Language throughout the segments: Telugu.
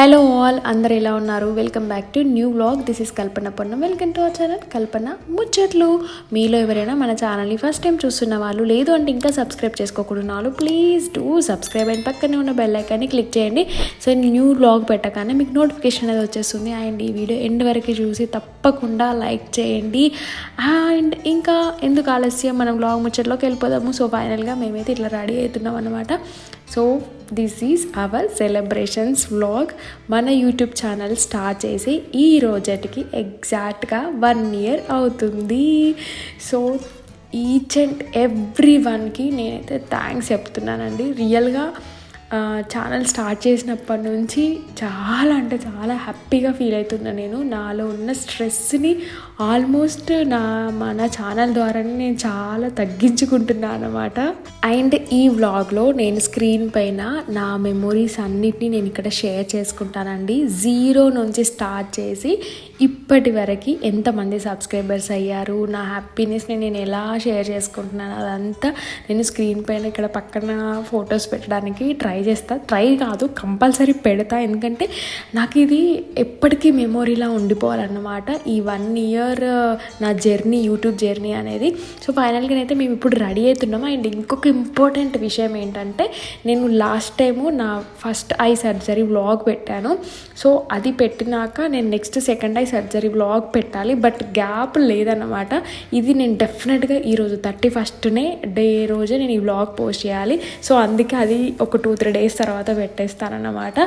హలో ఆల్, అందరు ఎలా ఉన్నారు? Welcome back to new vlog. This is Kalpana Ponnam. Welcome to our channel Kalpana ముచ్చట్లు. మీలో ఎవరైనా మన ఛానల్ని ఫస్ట్ టైం చూస్తున్న వాళ్ళు, లేదు అంటే ఇంకా సబ్స్క్రైబ్ చేసుకోకుండా వాళ్ళు, ప్లీజ్ డూ సబ్స్క్రైబ్ అండ్ పక్కనే ఉన్న బెల్ ఐకాన్ని క్లిక్ చేయండి. సో న్యూ వ్లాగ్ పెట్టగానే మీకు నోటిఫికేషన్ అనేది వచ్చేస్తుంది. అండ్ ఈ వీడియో ఎండ్ వరకు చూసి తప్పకుండా లైక్ చేయండి. అండ్ ఇంకా ఎందుకు ఆలస్యం, మనం వ్లాగ్ ముచ్చట్లోకి వెళ్ళిపోదాము. సో ఫైనల్గా మేమైతే ఇట్లా రెడీ అవుతున్నాం అన్నమాట. So this is our celebrations vlog. మన యూట్యూబ్ ఛానల్ స్టార్ట్ చేసి ఈ రోజుకి ఎగ్జాక్ట్గా 1 year అవుతుంది. సో ఈచ్ అండ్ ఎవ్రీ వన్కి నేనైతే థ్యాంక్స్ చెప్తున్నానండి. రియల్గా ఛానల్ స్టార్ట్ చేసినప్పటి నుంచి చాలా అంటే చాలా హ్యాపీగా ఫీల్ అవుతున్నా. నేను నాలో ఉన్న స్ట్రెస్ని ఆల్మోస్ట్ మన ఛానల్ ద్వారానే నేను చాలా తగ్గించుకుంటున్నాను అనమాట. అండ్ ఈ వ్లాగ్లో నేను స్క్రీన్ పైన నా మెమొరీస్ అన్నిటినీ నేను ఇక్కడ షేర్ చేసుకుంటానండి. 0 నుంచి స్టార్ట్ చేసి ఇప్పటి వరకు ఎంతమంది సబ్స్క్రైబర్స్ అయ్యారు, నా హ్యాపీనెస్ని నేను ఎలా షేర్ చేసుకుంటున్నాను, అదంతా నేను స్క్రీన్ పైన ఇక్కడ పక్కన ఫొటోస్ పెట్టడానికి ట్రై కాదు, కంపల్సరీ పెడతా. ఎందుకంటే నాకు ఇది ఎప్పటికీ మెమొరీలా ఉండిపోవాలన్నమాట. ఈ 1 year నా జర్నీ, యూట్యూబ్ జర్నీ అనేది. సో ఫైనల్గా అయితే మేము ఇప్పుడు రెడీ అవుతున్నాము. అండ్ ఇంకొక ఇంపార్టెంట్ విషయం ఏంటంటే, నేను లాస్ట్ టైము నా ఫస్ట్ ఐ సర్జరీ వ్లాగ్ పెట్టాను. సో అది పెట్టినాక నేను next second I surgery vlog పెట్టాలి, బట్ గ్యాప్ లేదన్నమాట. ఇది నేను డెఫినెట్గా ఈరోజు 31st డే రోజే నేను ఈ వ్లాగ్ పోస్ట్ చేయాలి. సో అందుకే అది ఒక 2-3 days తర్వాత పెట్టేస్తానన్నమాట.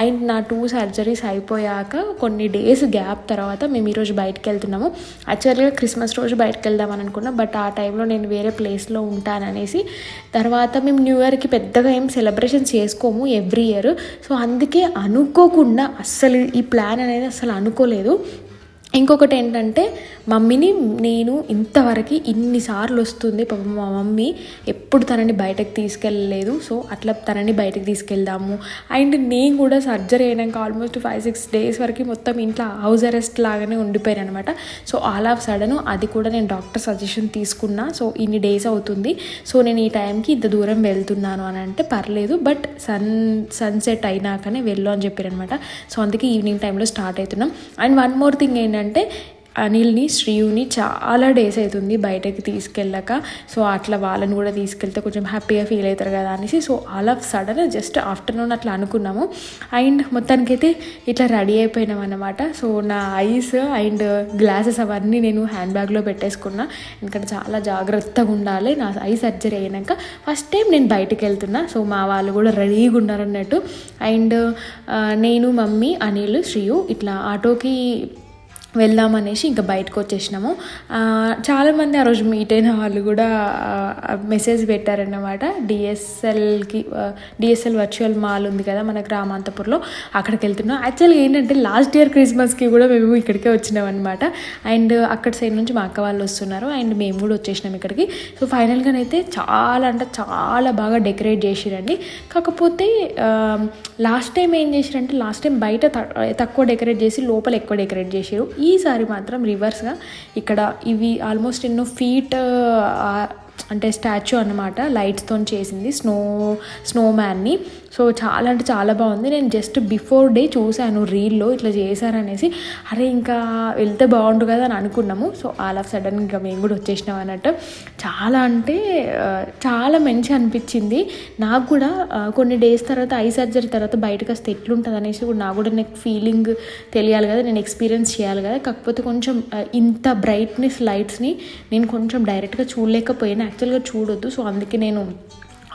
అండ్ నా 2 సర్జరీస్ అయిపోయాక కొన్ని డేస్ గ్యాప్ తర్వాత మేము ఈరోజు బయటకు వెళ్తున్నాము. యాక్చువల్గా క్రిస్మస్ రోజు బయటకు వెళ్దామని అనుకున్నా, బట్ ఆ టైంలో నేను వేరే ప్లేస్లో ఉంటాననేసి. తర్వాత మేము న్యూ ఇయర్కి పెద్దగా ఏం సెలబ్రేషన్స్ చేసుకోము ఎవ్రీ ఇయర్. సో అందుకే అనుకోకుండా అస్సలు ఈ ప్లాన్ అనేది అస్సలు అనుకోలేదు. ఇంకొకటి ఏంటంటే, మమ్మీని నేను ఇంతవరకు ఇన్నిసార్లు వస్తుంది పాపం మా మమ్మీ, ఎప్పుడు తనని బయటకు తీసుకెళ్ళలేదు. సో అట్లా తనని బయటకు తీసుకెళ్దాము. అండ్ నేను కూడా సర్జరీ అయినాక ఆల్మోస్ట్ 5-6 days వరకు మొత్తం ఇంట్లో హౌస్ అరెస్ట్ లాగానే ఉండిపోయాను అనమాట. సో ఆల్ ఆఫ్ సడన్ అది కూడా నేను డాక్టర్ సజెషన్ తీసుకున్నా. సో ఇన్ని డేస్ అవుతుంది, సో నేను ఈ టైంకి ఇంత దూరం వెళ్తున్నాను అని అంటే పర్లేదు, బట్ సన్సెట్ అయినాకనే వెళ్ళు అని చెప్పారనమాట. సో అందుకే ఈవినింగ్ టైంలో స్టార్ట్ అవుతున్నాం. అండ్ వన్ మోర్ థింగ్ ఏంటంటే, అనిల్ని, శ్రీయుని చాలా డేస్ అవుతుంది బయటకి తీసుకెళ్ళాక. సో అట్లా వాళ్ళని కూడా తీసుకెళ్తే కొంచెం హ్యాపీగా ఫీల్ అవుతారు కదా అనేసి. So all of sudden just afternoon అట్లా అనుకున్నాము. అండ్ మొత్తానికైతే ఇట్లా రెడీ అయిపోయినాం అన్నమాట. సో నా ఐస్ అండ్ గ్లాసెస్ అవన్నీ నేను హ్యాండ్ బ్యాగ్లో పెట్టేసుకున్నా, ఎందుకంటే చాలా జాగ్రత్తగా ఉండాలి. నా ఐ సర్జరీ అయినాక ఫస్ట్ టైం నేను బయటకు వెళ్తున్నా. సో మా వాళ్ళు కూడా రెడీగా ఉన్నారన్నట్టు. అండ్ నేను, మమ్మీ, అనిల్, శ్రీయు ఇట్లా ఆటోకి వెళ్దామనేసి ఇంకా బయటకు వచ్చేసినాము. చాలామంది ఆ రోజు మీట్ అయిన వాళ్ళు కూడా మెసేజ్ పెట్టారన్నమాట. డిఎస్ఎల్ వర్చువల్ మాల్ ఉంది కదా మన గ్రామాంతపూర్లో, అక్కడికి వెళ్తున్నాం. యాక్చువల్గా ఏంటంటే లాస్ట్ ఇయర్ క్రిస్మస్కి కూడా మేము ఇక్కడికే వచ్చినాం అనమాట. అండ్ అక్కడ సైడ్ నుంచి మా అక్క వాళ్ళు వస్తున్నారు, అండ్ మేము కూడా వచ్చేసినాం ఇక్కడికి. సో ఫైనల్గానైతే చాలా అంటే చాలా బాగా డెకరేట్ చేసిరండి. కాకపోతే లాస్ట్ టైం ఏం చేసిరంటే, లాస్ట్ టైం బయట తక్కువ డెకరేట్ చేసి లోపల ఎక్కువ డెకరేట్ చేసారు. ఈసారి మాత్రం రివర్స్గా ఇక్కడ ఇవి ఆల్మోస్ట్ ఎన్నో ఫీట్ అంటే స్టాచ్యూ అన్నమాట, లైట్స్తో చేసింది, స్నోమ్యాన్ని. సో చాలా అంటే చాలా బాగుంది. నేను జస్ట్ బిఫోర్ డే చూశాను రీల్లో ఇట్లా చేశారనేసి. అరే ఇంకా వెళ్తే బాగుండు కదా అని అనుకున్నాము. సో ఆల్ ఆఫ్ సడన్ ఇంకా మేము కూడా వచ్చేసినాం అన్నట్టు. చాలా అంటే చాలా మంచి అనిపించింది నాకు కూడా. కొన్ని డేస్ తర్వాత ఐ సర్జరీ తర్వాత బయటకు వస్తే ఎట్లుంటుంది అనేసి కూడా నాకు కూడా నాకు ఫీలింగ్ తెలియాలి కదా, నేను ఎక్స్పీరియన్స్ చేయాలి కదా. కాకపోతే కొంచెం ఇంత బ్రైట్నెస్ లైట్స్ని నేను కొంచెం డైరెక్ట్గా చూడలేకపోయాను. యాక్చువల్గా చూడొద్దు, సో అందుకే నేను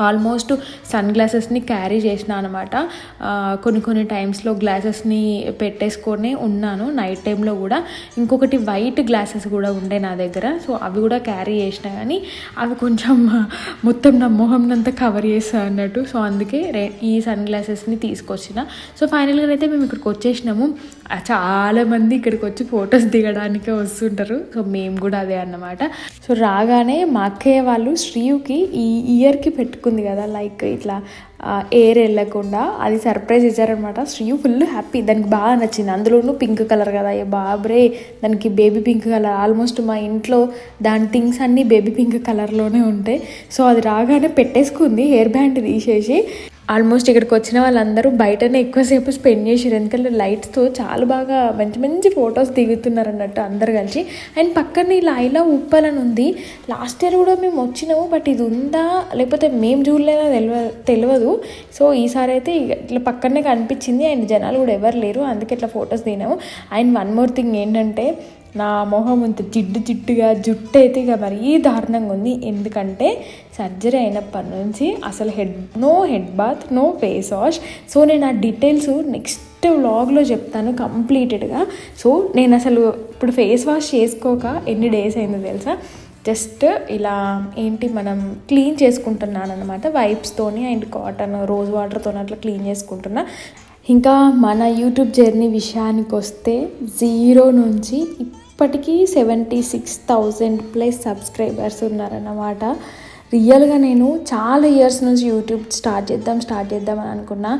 ఆల్మోస్ట్ సన్ గ్లాసెస్ని క్యారీ చేసిన అనమాట. కొన్ని టైమ్స్లో గ్లాసెస్ని పెట్టేసుకొని ఉన్నాను నైట్ టైంలో కూడా. ఇంకొకటి వైట్ గ్లాసెస్ కూడా ఉండే నా దగ్గర, సో అవి కూడా క్యారీ చేసిన, కానీ అవి కొంచెం మొత్తం నా మొహంనంతా కవర్ చేస్తా అన్నట్టు. సో అందుకే ఈ సన్ గ్లాసెస్ని తీసుకొచ్చిన. సో ఫైనల్గా అయితే మేము ఇక్కడికి వచ్చేసినాము. చాలామంది ఇక్కడికి వచ్చి ఫొటోస్ దిగడానికే వస్తుంటారు. సో మేము కూడా అదే అన్నమాట. సో రాగానే మా అక్కయ్య వాళ్ళు శ్రీయుకి ఈ ఇయర్కి పెట్టుకుని కదా, లైక్ ఇట్లా ఎయిర్ వెళ్ళకుండా అది సర్ప్రైజ్ ఇచ్చారనమాట. శ్రీయు ఫుల్ హ్యాపీ, దానికి బాగా నచ్చింది. అందులోనూ పింక్ కలర్ కదా, అయ్యో బాబ్రే, దానికి బేబీ పింక్ కలర్. ఆల్మోస్ట్ మా ఇంట్లో దాని థింగ్స్ అన్నీ బేబీ పింక్ కలర్లోనే ఉంటాయి. సో అది రాగానే పెట్టేసుకుంది, హెయిర్ బ్యాండ్ తీసేసి. ఆల్మోస్ట్ ఇక్కడికి వచ్చిన వాళ్ళందరూ బయటనే ఎక్కువసేపు స్పెండ్ చేసారు, ఎందుకంటే లైట్స్తో చాలా బాగా మంచి మంచి ఫొటోస్ దిగుతున్నారు అన్నట్టు అందరు కలిసి. అండ్ పక్కనే లైలా ఉప్పలని ఉంది. లాస్ట్ ఇయర్ కూడా మేము వచ్చినాము, బట్ ఇది ఉందా లేకపోతే మేము చూడలేదా తెలియదు. సో ఈసారి అయితే ఇట్లా పక్కనే కనిపించింది అండ్ జనాలు కూడా ఎవరు లేరు, అందుకే ఇట్లా ఫొటోస్ దిగినాము. అండ్ వన్ మోర్ థింగ్ ఏంటంటే, నా మొహం ఇంత జిడ్డుగా జుట్టు అయితే ఇక మరీ దారుణంగా ఉంది. ఎందుకంటే సర్జరీ అయినప్పటి నుంచి అసలు no head bath, no face wash. So నేను ఆ డీటెయిల్స్ నెక్స్ట్ వ్లాగ్లో చెప్తాను కంప్లీటెడ్గా. సో నేను అసలు ఇప్పుడు ఫేస్ వాష్ చేసుకోక ఎన్ని డేస్ అయిందో తెలుసా? జస్ట్ ఇలా మనం క్లీన్ చేసుకుంటున్నాను అనమాట, వైప్స్తోని అండ్ కాటన్ రోజ్ వాటర్తో అట్లా క్లీన్ చేసుకుంటున్నా. ఇంకా మన యూట్యూబ్ జర్నీ విషయానికి వస్తే 0 నుంచి ఇప్పటికీ 76,000+ సబ్స్క్రైబర్స్ ఉన్నారన్నమాట. రియల్గా నేను చాలా ఇయర్స్ నుంచి యూట్యూబ్ స్టార్ట్ చేద్దాం అని అనుకున్నా.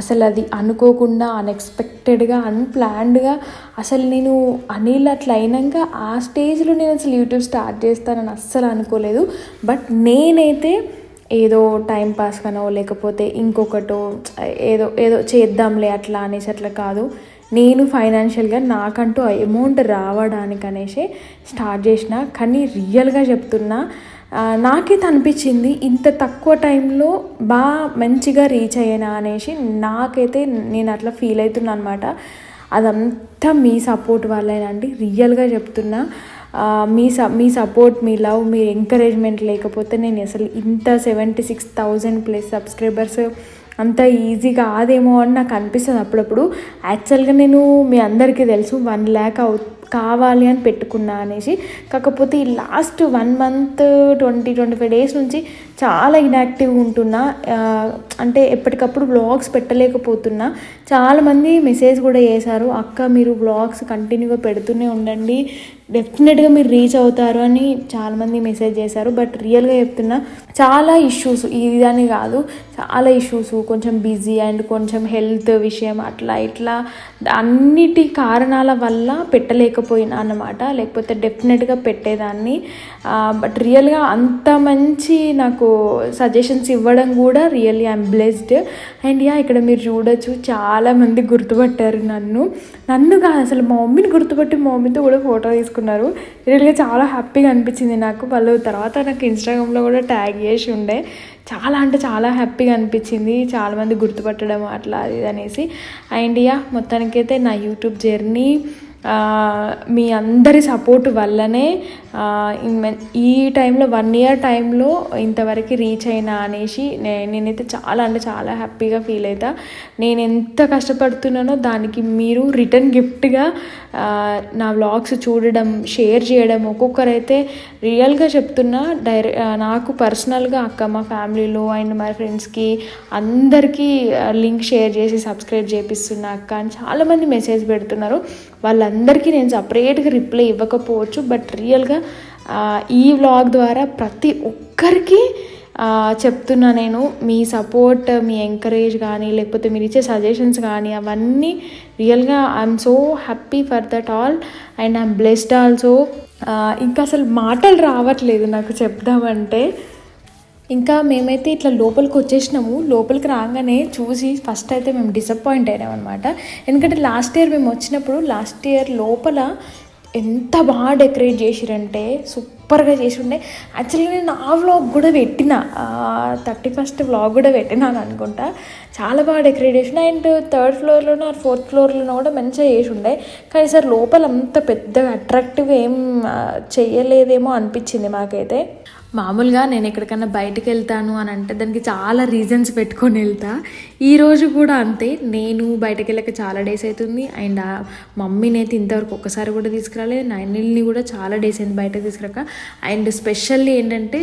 అసలు అది అనుకోకుండా, అన్ఎక్స్పెక్టెడ్గా, అన్ప్లాన్డ్గా అసలు నేను అనిల్ అట్లా అయినాక ఆ స్టేజ్లో నేను అసలు యూట్యూబ్ స్టార్ట్ చేస్తానని అస్సలు అనుకోలేదు. బట్ నేనైతే ఏదో టైంపాస్ కనో లేకపోతే ఇంకొకటో ఏదో చేద్దాంలే అట్లా అనేసి అట్లా కాదు. నేను ఫైనాన్షియల్గా నాకంటూ అమౌంట్ రావడానికి అనేసి స్టార్ట్ చేసిన. కానీ రియల్గా చెప్తున్నా, నాకైతే అనిపించింది ఇంత తక్కువ టైంలో బాగా మంచిగా రీచ్ అయ్యానా అనేసి. నాకైతే నేను అట్లా ఫీల్ అవుతున్నా అనమాట. అదంతా మీ సపోర్ట్ వల్లేనండి, రియల్గా చెప్తున్నా. మీ సపోర్ట్, మీ లవ్, మీ ఎంకరేజ్మెంట్ లేకపోతే నేను అసలు ఇంత 76,000+ సబ్స్క్రైబర్స్ అంత ఈజీ కాదేమో అని నాకు అనిపిస్తుంది అప్పుడప్పుడు. యాక్చువల్గా నేను మీ అందరికీ తెలుసు 1 lakh కావాలి అని పెట్టుకున్నా అనేసి. కాకపోతే ఈ లాస్ట్ 1 month 20-25 days నుంచి చాలా ఇన్యాక్టివ్గా ఉంటున్నా. అంటే ఎప్పటికప్పుడు వ్లాగ్స్ పెట్టలేకపోతున్నా. చాలామంది మెసేజ్ కూడా చేశారు, అక్క మీరు వ్లాగ్స్ కంటిన్యూగా పెడుతూనే ఉండండి, డెఫినెట్గా మీరు రీచ్ అవుతారు అని చాలామంది మెసేజ్ చేశారు. బట్ రియల్గా చెప్తున్నా, చాలా ఇష్యూస్, ఇదని కాదు, చాలా ఇష్యూస్, కొంచెం బిజీ అండ్ కొంచెం హెల్త్ విషయం అట్లా ఇట్లా అన్నిటి కారణాల వల్ల పెట్టలేకపోయినా అన్నమాట. లేకపోతే డెఫినెట్గా పెట్టేదాన్ని. బట్ రియల్గా అంత మంచి నాకు సజెషన్స్ ఇవ్వడం కూడా రియల్లీ ఐఎమ్ బ్లెస్డ్. అండ్ ఇక్కడ మీరు చూడొచ్చు, చాలామంది గుర్తుపట్టారు నన్ను కాదు అసలు మా మమ్మీని గుర్తుపట్టి మా మమ్మీతో కూడా ఫోటో తీసుకున్నారు. రియల్గా చాలా హ్యాపీగా అనిపించింది నాకు. వాళ్ళు తర్వాత నాకు ఇన్స్టాగ్రామ్లో కూడా ట్యాగ్ చేసి ఉండే. చాలా అంటే చాలా హ్యాపీగా అనిపించింది, చాలామంది గుర్తుపట్టడం అట్లా అది అనేసి. అండ్ మొత్తానికైతే నా యూట్యూబ్ జర్నీ మీ అందరి సపోర్ట్ వల్లనే ఈ టైంలో 1 year టైంలో ఇంతవరకు రీచ్ అయినా అనేసి నేనైతే చాలా అంటే చాలా హ్యాపీగా ఫీల్ అవుతా. నేను ఎంత కష్టపడుతున్నానో దానికి మీరు రిటర్న్ గిఫ్ట్గా నా వ్లాగ్స్ చూడడం, షేర్ చేయడం. ఒక్కొక్కరైతే రియల్గా చెప్తున్నా, నాకు పర్సనల్గా అక్క, మా ఫ్యామిలీలో అండ్ మా ఫ్రెండ్స్కి అందరికీ లింక్ షేర్ చేసి సబ్స్క్రైబ్ చేపిస్తున్నా అక్క అని చాలామంది మెసేజ్ పెడుతున్నారు. వాళ్ళందరికీ నేను సపరేట్గా రిప్లై ఇవ్వకపోవచ్చు, బట్ రియల్గా ఈ వ్లాగ్ ద్వారా ప్రతి ఒక్కరికి చెప్తున్నా నేను. మీ సపోర్ట్, మీ ఎంకరేజ్ కానీ లేకపోతే మీరు ఇచ్చే సజెషన్స్ కానీ అవన్నీ రియల్గా I'm so happy for that all and I'm blessed also. ఇంకా అసలు మాటలు రావట్లేదు నాకు చెప్దామంటే. ఇంకా మేమైతే ఇట్లా లోపలికి వచ్చేసినాము. లోపలికి రాగానే చూసి ఫస్ట్ అయితే మేము డిసప్పాయింట్ అయినాం అనమాట. ఎందుకంటే లాస్ట్ ఇయర్ మేము వచ్చినప్పుడు లోపల ఎంత బాగా డెకరేట్ చేసిరంటే సూపర్గా చేసి ఉండే. యాక్చువల్గా నేను ఆ వ్లాగ్ కూడా పెట్టిన, 31st వ్లాగ్ కూడా పెట్టినాను అనుకుంటా. చాలా బాగా డెకరేట్ చేసిన. అండ్ 3rd floorలోనో 4th floorలోనో కూడా మంచిగా చేసి ఉండే. కానీ సార్ లోపల అంత పెద్దగా అట్రాక్టివ్గా ఏం చెయ్యలేదేమో అనిపించింది మాకైతే. మామూలుగా నేను ఎక్కడికన్నా బయటకు వెళ్తాను అని అంటే దానికి చాలా రీజన్స్ పెట్టుకొని వెళ్తా. ఈరోజు కూడా అంతే. నేను బయటకు వెళ్ళక చాలా డేస్ అవుతుంది. అండ్ మమ్మీని అయితే ఇంతవరకు ఒక్కసారి కూడా తీసుకురాలేదు. నైనిల్ని కూడా చాలా డేస్ అయింది బయటకు తీసుకురాక. అండ్ స్పెషల్లీ ఏంటంటే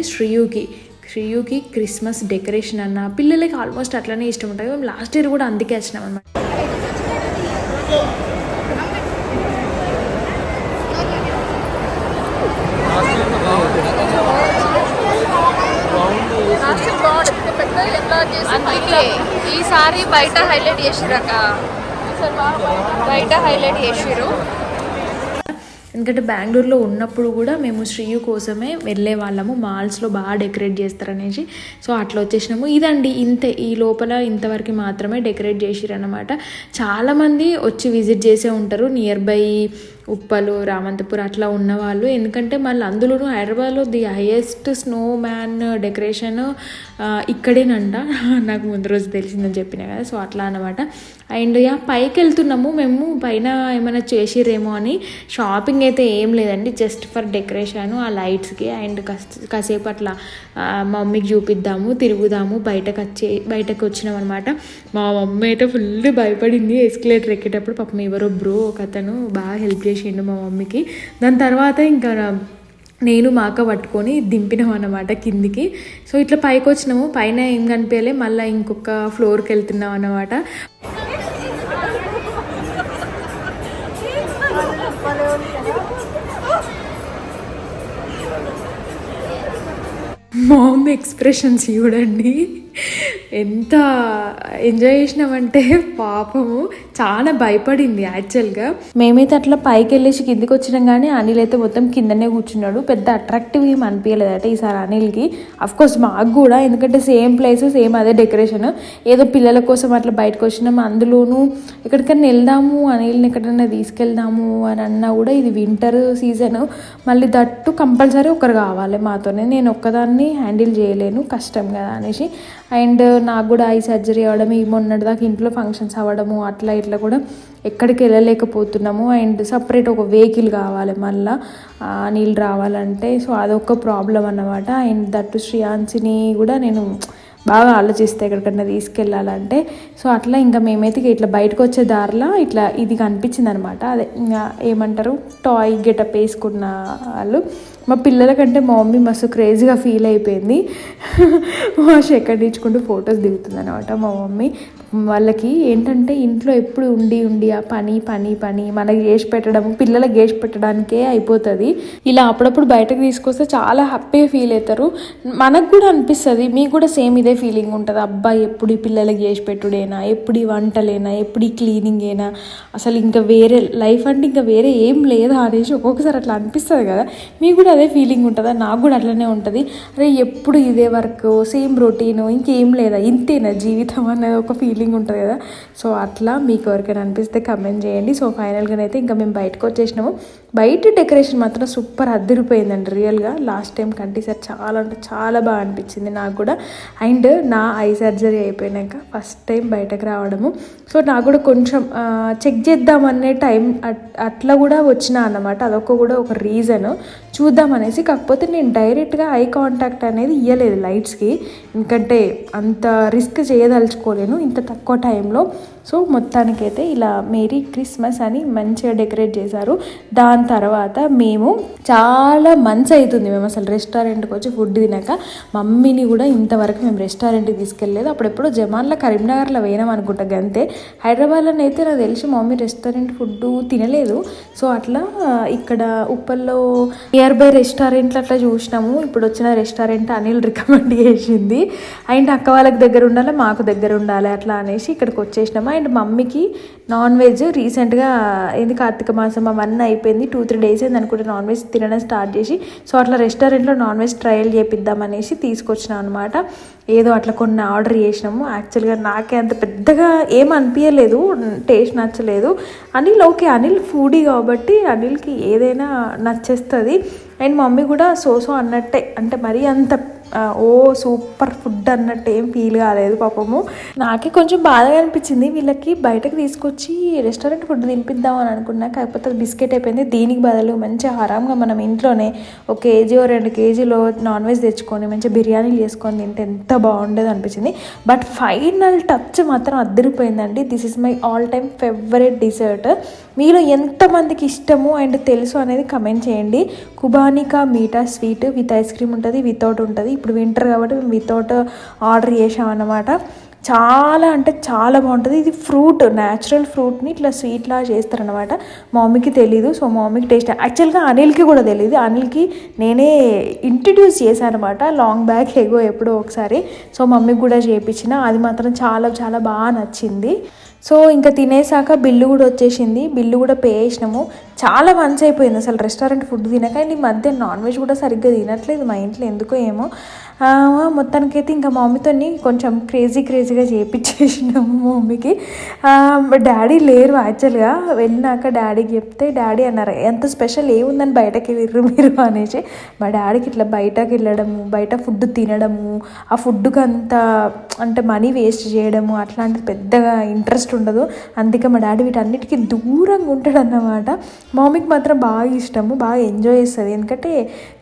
శ్రీయుకి క్రిస్మస్ డెకరేషన్ అన్న, పిల్లలకి ఆల్మోస్ట్ అట్లనే ఇష్టం ఉంటుంది. మేము లాస్ట్ ఇయర్ కూడా అందుకే వచ్చినాం అనమాట. అందుకే ఈసారి బయట హైలైట్ చేసిరక్క, బయట హైలైట్ చేసిరు. ఎందుకంటే బెంగళూరులో ఉన్నప్పుడు కూడా మేము శ్రీయు కోసమే వెళ్ళే వాళ్ళము, మాల్స్లో బాగా డెకరేట్ చేస్తారనేసి. సో అట్లా వచ్చేసినాము. ఇదండి ఇంతే, ఈ లోపల ఇంతవరకు మాత్రమే డెకరేట్ చేసిరన్నమాట. చాలామంది వచ్చి విజిట్ చేసే ఉంటారు నియర్ బై ఉప్పలు, రామంతపూర్ అట్లా ఉన్నవాళ్ళు. ఎందుకంటే మళ్ళీ అందులోనూ హైదరాబాద్లో the highest snowman decoration ఇక్కడేనంట. నాకు ముందు రోజు తెలిసిందని చెప్పిన కదా. సో అట్లా అనమాట. అండ్ పైకి వెళ్తున్నాము మేము, పైన ఏమైనా చేసిరేమో అని. షాపింగ్ అయితే ఏం లేదండి, జస్ట్ ఫర్ డెకరేషన్ ఆ లైట్స్కి. అండ్ కాసేపు అట్లా మా మమ్మీకి చూపిద్దాము, తిరుగుదాము, బయటకు వచ్చినాం అనమాట. మా మమ్మీ అయితే ఫుల్ భయపడింది ఎస్కలేటర్ ఎక్కేటప్పుడు. పాపం ఎవరో బ్రో ఒక అతను బాగా హెల్ప్ చేసిండు మా మమ్మీకి. దాని తర్వాత ఇంకా నేను మా అక్క పట్టుకొని దింపినాం అన్నమాట కిందికి. సో ఇట్లా పైకి వచ్చినాము, పైన ఏం కనిపించలే. మళ్ళీ ఇంకొక ఫ్లోర్కి వెళ్తున్నాం అన్నమాట. మామ్ ఎక్స్ప్రెషన్స్ చూడండి, ఎంత ఎంజాయ్ చేసినామంటే పాపము చాలా భయపడింది యాక్చువల్గా. మేమైతే అట్లా పైకి వెళ్ళేసి కిందికి వచ్చినాం, కానీ అనిల్ అయితే మొత్తం కిందనే కూర్చున్నాడు. పెద్ద అట్రాక్టివ్ ఏం అనిపించలేదట ఈసారి అనిల్కి. అఫ్కోర్స్ మాకు కూడా, ఎందుకంటే సేమ్ ప్లేస్ సేమ్ అదే డెకరేషన్. ఏదో పిల్లల కోసం అట్లా బయటకు వచ్చినాం. అందులోనూ ఎక్కడికైనా వెళ్దాము, అనిల్ని ఎక్కడైనా తీసుకెళ్దాము అని అన్నా కూడా ఇది వింటర్ సీజన్, మళ్ళీ దట్టు కంపల్సరీ ఒకరు కావాలి మాతోనే. నేను ఒక్కదాన్ని హ్యాండిల్ చేయలేను, కష్టం కదా అనేసి. అండ్ నాకు కూడా ఐ సర్జరీ అవ్వడం, ఈ మొన్నటిదాకా ఇంట్లో ఫంక్షన్స్ అవ్వడము, అట్లా ఇట్లా కూడా ఎక్కడికి వెళ్ళలేకపోతున్నాము. అండ్ సపరేట్ ఒక వెహికల్ కావాలి మళ్ళీ నీళ్ళు రావాలంటే. సో అదొక ప్రాబ్లం అన్నమాట. అండ్ దట్టు శ్రీయాన్సిని కూడా నేను బాగా ఆలోచిస్తే ఎక్కడికన్నా తీసుకెళ్ళాలంటే. సో అట్లా ఇంకా మేమైతే ఇట్లా బయటకు వచ్చే దారిలో ఇట్లా ఇది కనిపించింది అనమాట. అదే ఏమంటారు, టాయ్ గెటప్ వేసుకున్న వాళ్ళు. మా పిల్లల కంటే మా మమ్మీ మస్తు క్రేజీగా ఫీల్ అయిపోయింది. మా షెక్కర్ ఇచ్చుకుంటూ ఫొటోస్ దిగుతుంది అనమాట మా మమ్మీ. వాళ్ళకి ఏంటంటే ఇంట్లో ఎప్పుడు ఉండి ఆ పని పని పని మనకి చేసి పెట్టడం, పిల్లలకి చేసి పెట్టడానికే అయిపోతుంది. ఇలా అప్పుడప్పుడు బయటకు తీసుకొస్తే చాలా హ్యాపీగా ఫీల్ అవుతారు. మనకు కూడా అనిపిస్తుంది, మీకు కూడా సేమ్ ఇదే ఫీలింగ్ ఉంటుంది. అబ్బాయి ఎప్పుడు ఈ పిల్లలకి చేసి పెట్టుడేనా, ఎప్పుడు ఈ వంటలేనా, ఎప్పుడు ఈ క్లీనింగ్ ఏనా, అసలు ఇంకా వేరే లైఫ్ అంటే ఇంకా వేరే ఏం లేదా అనేసి ఒక్కొక్కసారి అట్లా అనిపిస్తుంది కదా. మీకు కూడా అదే ఫీలింగ్ ఉంటుందా? నాకు కూడా అట్లనే ఉంటుంది. అరే ఎప్పుడు ఇదే వర్క్, సేమ్ రొటీను, ఇంకేం లేదా, ఇంతేనా జీవితం అనేది ఒక ఫీలింగ్ ఉంటుంది కదా. సో అట్లా మీకు ఎవరికైనా అనిపిస్తే కమెంట్ చేయండి. సో ఫైనల్గా అయితే ఇంకా మేము బయటకు వచ్చేసినాము. బయట డెకరేషన్ మాత్రం సూపర్ అదిరిపోయిందండి రియల్గా. లాస్ట్ టైం కంటే సార్ చాలా అంటే చాలా బాగా అనిపించింది నాకు కూడా. అండ్ నా ఐ సర్జరీ అయిపోయినాక ఫస్ట్ టైం బయటకు రావడము. సో నాకు కూడా కొంచెం చెక్ చేద్దామనే టైం అట్లా కూడా వచ్చినా అన్నమాట. అదొక కూడా ఒక రీజన్ చూద్దామనేసి. కాకపోతే నేను డైరెక్ట్గా ఐ కాంటాక్ట్ అనేది ఇవ్వలేదు లైట్స్కి, ఎందుకంటే అంత రిస్క్ చేయదలుచుకోలేను ఇంత తక్కువ టైంలో. సో మొత్తానికైతే ఇలా మేరీ క్రిస్మస్ అని మంచిగా డెకరేట్ చేశారు. దాని తర్వాత మేము చాలా మంత్స్ అవుతుంది మేము అసలు రెస్టారెంట్కి వచ్చి ఫుడ్ తినాక. మమ్మీని కూడా ఇంతవరకు మేము రెస్టారెంట్కి తీసుకెళ్ళలేదు. అప్పుడెప్పుడో జమాన్లో కరీంనగర్లో వేయనాం అనుకుంటా గంతే. హైదరాబాద్లోనే అయితే నాకు తెలిసి మమ్మీ రెస్టారెంట్ ఫుడ్ తినలేదు. సో అట్లా ఇక్కడ ఉప్పల్లో నియర్ బై రెస్టారెంట్లు అట్లా చూసినాము. ఇప్పుడు వచ్చిన రెస్టారెంట్ అనిల్ రికమెండ్ చేసింది. అండ్ అక్క వాళ్ళకి దగ్గర ఉండాలి, మాకు దగ్గర ఉండాలి అట్లా అనేసి ఇక్కడికి వచ్చేసినాము. అండ్ మమ్మీకి నాన్ వెజ్ రీసెంట్గా ఏంది కార్తీక మాసం అవన్నీ అయిపోయింది, 2-3 days అయింది అనుకుంటే నాన్ వెజ్ తినడం స్టార్ట్ చేసి. సో అట్లా రెస్టారెంట్లో నాన్ వెజ్ ట్రయల్ చేపిద్దామనేసి తీసుకొచ్చినాం అనమాట. ఏదో అట్లా కొన్ని ఆర్డర్ చేసినాము. యాక్చువల్గా నాకే అంత పెద్దగా ఏం అనిపించలేదు, టేస్ట్ నచ్చలేదు. అనిల్ ఓకే, అనిల్ ఫుడీ కాబట్టి అనిల్కి ఏదైనా నచ్చేస్తుంది. అండ్ మమ్మీ కూడా సో అన్నట్టే, అంటే మరీ అంత ఓ సూపర్ ఫుడ్ అన్నట్టు ఏం ఫీల్ కాలేదు పాపము. నాకే కొంచెం బాధగా అనిపించింది, వీళ్ళకి బయటకు తీసుకొచ్చి రెస్టారెంట్ ఫుడ్ తినిపిద్దాం అని అనుకున్నా. కాకపోతే అది బిస్కెట్ అయిపోయింది. దీనికి బదులు మంచిగా ఆరాంగా మనం ఇంట్లోనే 1 kg or 2 kgలో నాన్ వెజ్ తెచ్చుకొని మంచిగా బిర్యానీలు చేసుకొని తింటే ఎంత బాగుండేది అనిపించింది. బట్ ఫైనల్ టచ్ మాత్రం అద్దరిపోయిందండి. This is my all time favourite dessert. మీలో ఎంతమందికి ఇష్టము అండ్ తెలుసు అనేది కమెంట్ చేయండి. Qubani ka meetha sweet with ice cream ఉంటుంది, వితౌట్ ఉంటుంది. ఇప్పుడు వింటర్ కాబట్టి మేము వితౌట్ ఆర్డర్ చేసామన్నమాట. చాలా అంటే చాలా బాగుంటుంది. ఇది ఫ్రూట్, న్యాచురల్ ఫ్రూట్ని ఇట్లా స్వీట్లా చేస్తారనమాట. మా మమ్మీకి తెలీదు, సో మా మమ్మీకి టేస్ట్, యాక్చువల్గా అనిల్కి కూడా తెలియదు. అనిల్కి నేనే ఇంట్రడ్యూస్ చేశాను అనమాట లాంగ్ బ్యాక్ ఎగో ఎప్పుడో ఒకసారి. సో మమ్మీకి కూడా చేయించిన, అది మాత్రం చాలా చాలా బాగా నచ్చింది. సో ఇంకా తినేసాక బిల్లు కూడా వచ్చేసింది, బిల్లు కూడా పే చేసినాము. చాలా మంచి అయిపోయింది అసలు రెస్టారెంట్ ఫుడ్ తినక. అండ్ ఈ మధ్య నాన్ వెజ్ కూడా సరిగ్గా తినట్లేదు మా ఇంట్లో, ఎందుకో ఏమో. మొత్తానికైతే ఇంకా మా మమ్మీతో కొంచెం క్రేజీగా చేయించేసినాము మా మమ్మీకి. డాడీ లేరు యాక్చువల్గా. వెళ్ళినాక డాడీకి చెప్తే డాడీ అన్నారు, ఎంత స్పెషల్ ఏముందని బయటకి వెళ్ళరు మీరు అనేసి. మా డాడీకి ఇట్లా బయటకు వెళ్ళడము, బయట ఫుడ్ తినడము, ఆ ఫుడ్కి అంత అంటే మనీ వేస్ట్ చేయడము అట్లాంటిది పెద్దగా ఇంట్రెస్ట్ ఉండదు. అందుకే మా డాడీ వీటన్నిటికీ దూరంగా ఉంటాడు అన్నమాట. మా మమ్మీకి మాత్రం బాగా ఇష్టము, బాగా ఎంజాయ్ చేస్తుంది. ఎందుకంటే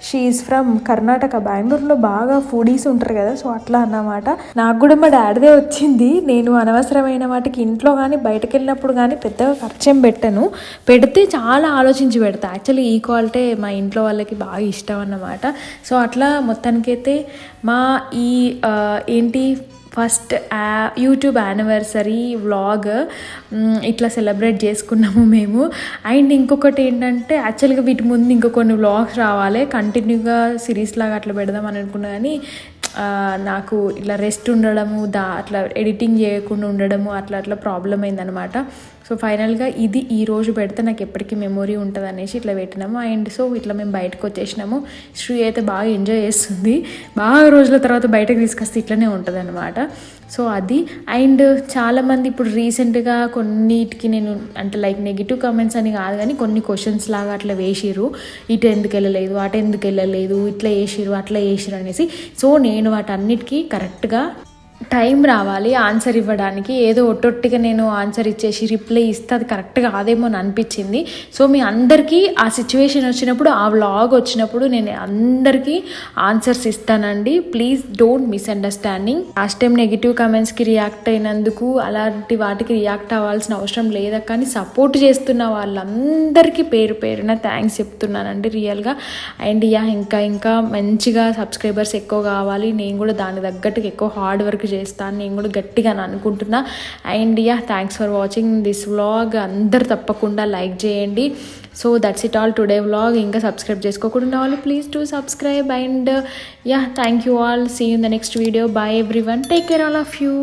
షీఈస్ ఫ్రమ్ కర్ణాటక, బెంగళూరులో బాగా ఫుడీస్ ఉంటారు కదా, సో అట్లా అన్నమాట. నాకు కూడా మా డాడీదే వచ్చింది. నేను అనవసరమైన వాటికి ఇంట్లో కానీ బయటకు వెళ్ళినప్పుడు కానీ పెద్దగా ఖర్చేం పెట్టను, పెడితే చాలా ఆలోచించి పెడతా. యాక్చువల్లీ ఈ క్వాలిటీ మా ఇంట్లో వాళ్ళకి బాగా ఇష్టం అన్నమాట. సో అట్లా మొత్తానికైతే మా ఈ ఏంటి ఫస్ట్ యూట్యూబ్ యానివర్సరీ వ్లాగ్ ఇట్లా సెలబ్రేట్ చేసుకున్నాము మేము. అండ్ ఇంకొకటి ఏంటంటే యాక్చువల్గా వీటి ముందు ఇంకో కొన్ని వ్లాగ్స్ రావాలి, కంటిన్యూగా సిరీస్ లాగా అట్లా పెడదామని అనుకున్నా. కానీ నాకు ఇట్లా రెస్ట్ ఉండడము, అట్లా ఎడిటింగ్ చేయకుండా ఉండడము అట్లా ప్రాబ్లం అయిందనమాట. సో ఫైనల్గా ఇది ఈరోజు పెడితే నాకు ఎప్పటికీ మెమొరీ ఉంటుంది అనేసి ఇట్లా పెట్టినాము. అండ్ సో ఇట్లా మేము బయటకు వచ్చేసినాము. శ్రీ అయితే బాగా ఎంజాయ్ చేస్తుంది, బాగా రోజుల తర్వాత బయటకు తీసుకొస్తే ఇట్లనే ఉంటుంది అనమాట. సో అది. అండ్ చాలామంది ఇప్పుడు రీసెంట్గా కొన్నిటికి నేను అంటే లైక్ నెగిటివ్ కామెంట్స్ అని కాదు కానీ కొన్ని క్వశ్చన్స్ లాగా అట్లా వేసిర్రు, ఇటు ఎందుకు వెళ్ళలేదు, అటు ఎందుకు వెళ్ళలేదు, ఇట్లా వేసిర్రు అట్లా వేసిర్రు అనేసి. సో నేను వాటన్నిటికీ కరెక్ట్గా టైం రావాలి ఆన్సర్ ఇవ్వడానికి. ఏదో ఒట్టొట్టిగా నేను ఆన్సర్ ఇచ్చేసి రిప్లై ఇస్తే అది కరెక్ట్ కాదేమో అని అనిపించింది. సో మీ అందరికీ ఆ సిచ్యువేషన్ వచ్చినప్పుడు, ఆ వ్లాగ్ వచ్చినప్పుడు నేను అందరికీ ఆన్సర్స్ ఇస్తానండి. Please don't misunderstanding. Last time negative కామెంట్స్కి రియాక్ట్ అయినందుకు అలాంటి వాటికి రియాక్ట్ అవ్వాల్సిన అవసరం లేదా, కానీ సపోర్ట్ చేస్తున్న వాళ్ళందరికీ పేరు పేరున థ్యాంక్స్ చెప్తున్నానండి రియల్గా. అండ్ ఇంకా మంచిగా సబ్స్క్రైబర్స్ ఎక్కువ కావాలి, నేను కూడా దాని తగ్గట్టుగా ఎక్కువ హార్డ్ వర్క్ చేస్తాను నేను కూడా గట్టిగా అనుకుంటున్నా. And thanks for watching this vlog. అందరు తప్పకుండా లైక్ చేయండి. So that's it all today vlog. ఇంకా సబ్స్క్రైబ్ చేసుకోకుండా వాళ్ళు please to subscribe. And thank you all. See you in the next video. Bye everyone. Take care all of you.